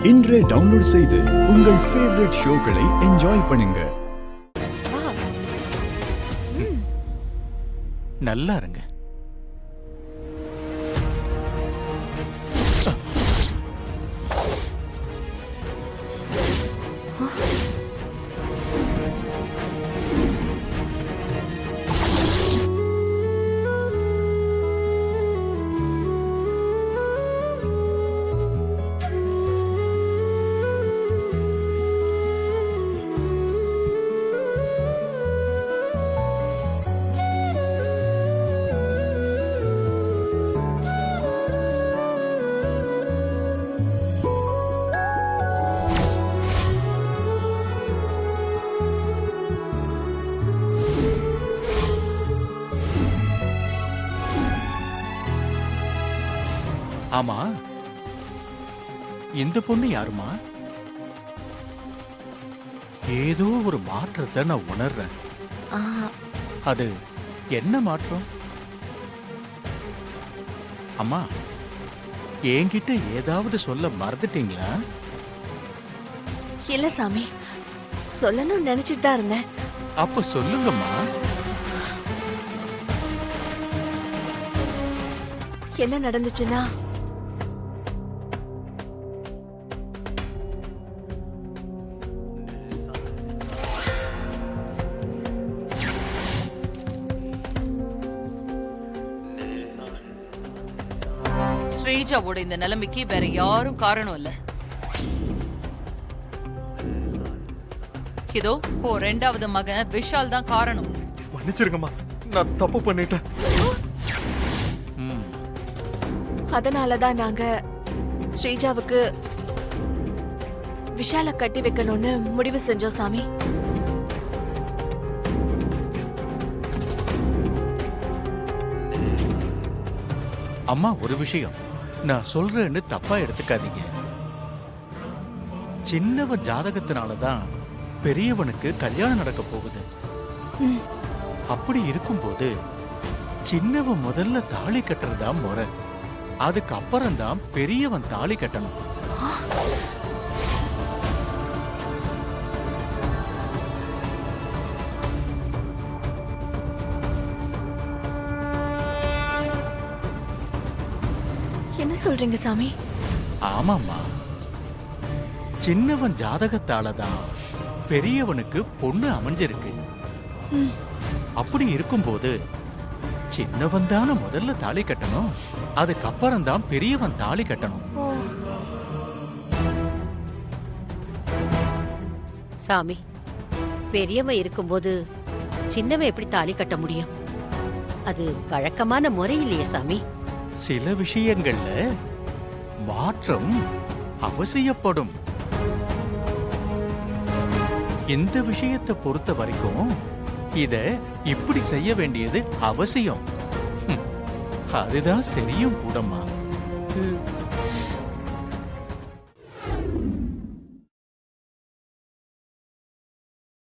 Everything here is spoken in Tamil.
இன்றே டவுன்லோட் செய்து உங்கள் ஃபேவரட் ஷோக்களை என்ஜாய் பண்ணுங்க. நல்லா இருங்க. ஆமா, இந்த பொண்ணு யாருமா? ஏதோ ஒரு மாற்றத்தை நான் உணர்றேன். அது என்ன மாற்றம்? அம்மா, என்கிட்ட ஏதாவது சொல்ல மறந்துட்டீங்களா? இல்ல சாமி, சொல்லணும்னு நினைச்சிட்டு தான் இருந்தேன். அப்ப சொல்லுங்கம்மா. என்ன நடந்துச்சுன்னா, ஸ்ரீஜாவோட இந்த நிலைமைக்கு வேற யாரும் காரணம் இல்ல. இதோ ரெண்டாவது மகன் விஷால் தான் காரணம். மன்னிச்சிருங்கம்மா, நான் தப்பு பண்ணிட்டேன். அதனாலதான் நாங்க ஸ்ரீஜாவுக்கு விஷால கட்டி வைக்கணும்னு முடிவு செஞ்சோம் சாமி. அம்மா, ஒரு விஷயம் நான் சொல்றேன்னு தப்பா எடுத்துக்காதீங்க. சின்னவன் ஜாதகத்தினாலதான் பெரியவனுக்கு கல்யாணம் நடக்க போகுது. அப்படி இருக்கும்போது சின்னவன் முதல்ல தாலி கட்டுறதா முறை. அதுக்கப்புறம் தான் பெரியவன் தாலி கட்டணும். என்ன சொல்றீங்க சாமி? ஆமாம்மா, சின்னவன் ஜாதகத்தாலதான் பெரியவனுக்கு பொண்ணு அமைஞ்சிருக்கு. அப்படி இருக்கும்போது சின்னவன் தானே முதல்ல தாலி கட்டணும். அதுக்கப்புறம் தான் பெரியவன் தாலி கட்டணும். சாமி, பெரியவன் இருக்கும்போது சின்னவன் எப்படி தாலி கட்ட முடியும்? அது வழக்கமான முறை இல்லையே சாமி. சில விஷயங்கள்ல மாற்றம் அவசியப்படும். இந்த விஷயத்தை பொறுத்த வரைக்கும் இத இப்படி செய்ய வேண்டியது அவசியம். அதுதான் சரியும் கூடமா.